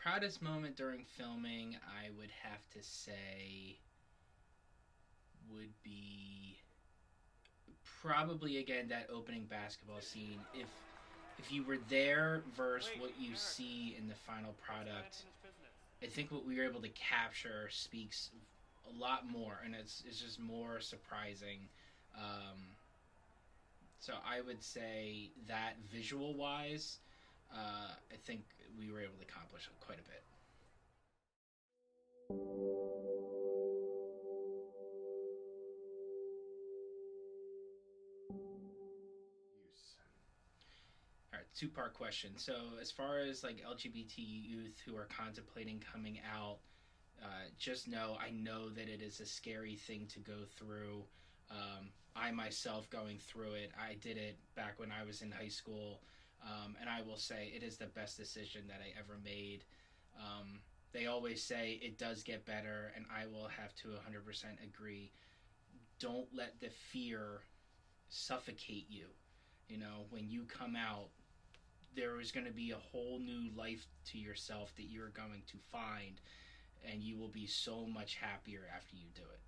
proudest moment during filming, I would have to say, would be probably again that opening basketball scene. If you were there versus what you see in the final product, I think what we were able to capture speaks a lot more, and it's just more surprising. Um, so I would say that visual wise, I think we were able to accomplish quite a bit. All right, two-part question. So as far as like LGBT youth who are contemplating coming out, just know I know that it is a scary thing to go through. I myself going through it. I did it back when I was in high school, and I will say it is the best decision that I ever made. They always say it does get better, and I will have to 100% agree. Don't let the fear suffocate you. You know, when you come out, there is going to be a whole new life to yourself that you're going to find, and you will be so much happier after you do it.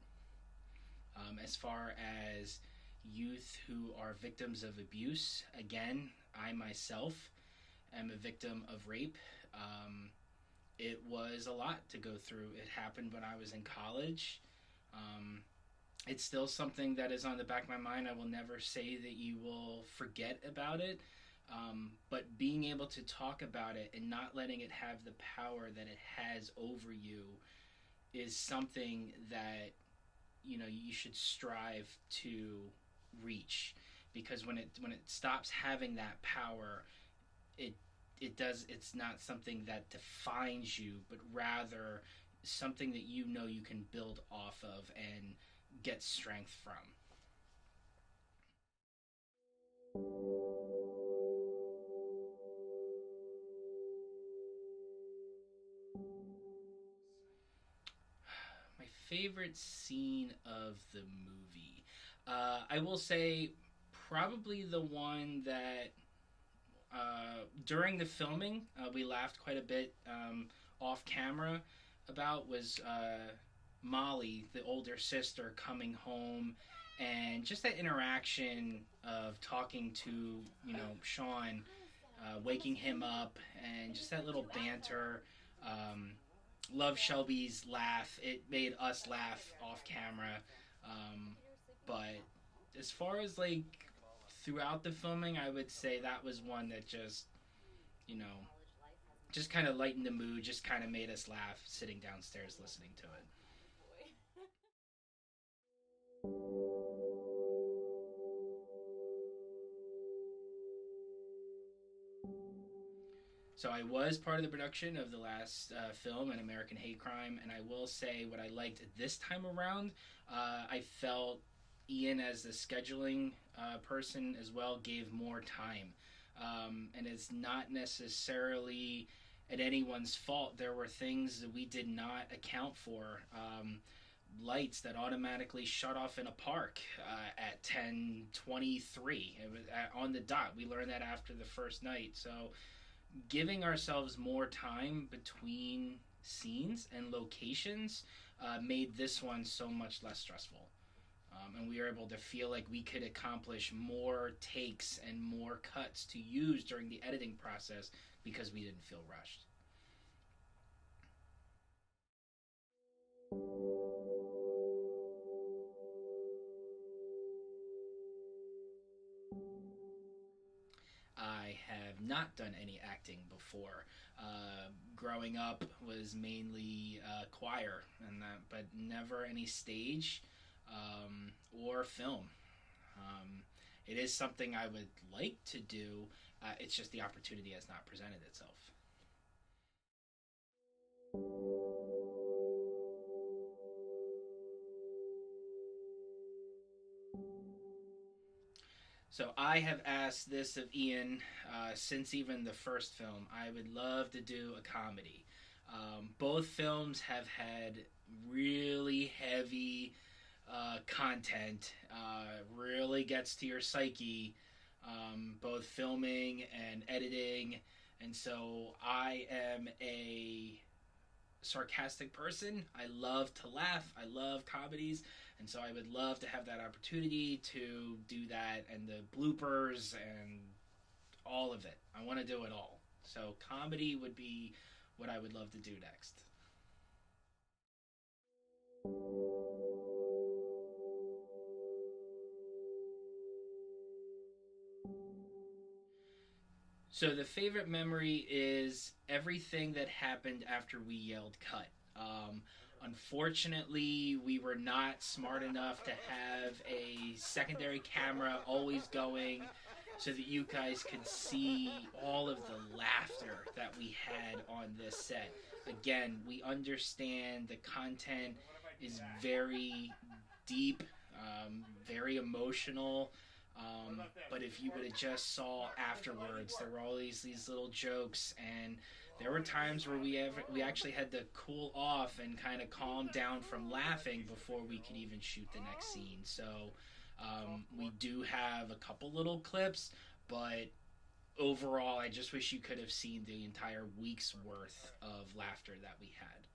As far as youth who are victims of abuse, again, I myself am a victim of rape. It was a lot to go through. It happened when I was in college. Um, it's still something that is on the back of my mind. I will never say that you will forget about it, but being able to talk about it and not letting it have the power that it has over you is something that you should strive to reach, because when it stops having that power, it it's not something that defines you, but rather something that you can build off of and get strength from. My favorite scene of the movie, I will say, probably the one that during the filming we laughed quite a bit off camera about was Molly, the older sister, coming home, and just that interaction of talking to Sean, waking him up, and just that little banter. Love Shelby's laugh. It made us laugh off camera. But as far as like throughout the filming, I would say that was one that you know, just kind of lightened the mood, just kind of made us laugh sitting downstairs listening to it. So I was part of the production of the last film, An American Hate Crime, and I will say what I liked this time around. I felt Ian, as the scheduling person as well, gave more time, and it's not necessarily at anyone's fault. There were things that we did not account for. Lights that automatically shut off in a park at 10:23. It was on the dot. We learned that after the first night. So giving ourselves more time between scenes and locations made this one so much less stressful. And we were able to feel like we could accomplish more takes and more cuts to use during the editing process because we didn't feel rushed. I have not done any acting before. Growing up was mainly choir, and that, but never any stage or film. Um, it is something I would like to do. It's just the opportunity has not presented itself. So I have asked this of Ian since even the first film. I would love to do a comedy. Both films have had really heavy content, really gets to your psyche, both filming and editing. And so I am a sarcastic person. I love to laugh. I love comedies. And so I would love to have that opportunity to do that and the bloopers and all of it. I want to do it all. So comedy would be what I would love to do next. So the favorite memory is everything that happened after we yelled cut. Um, Unfortunately, we were not smart enough to have a secondary camera always going so that you guys could see all of the laughter that we had on this set. Again, we understand the content is very deep, very emotional. But if you would have just saw afterwards, there were all these little jokes, and there were times where we actually had to cool off and kind of calm down from laughing before we could even shoot the next scene. So we do have a couple little clips, but overall, I just wish you could have seen the entire week's worth of laughter that we had.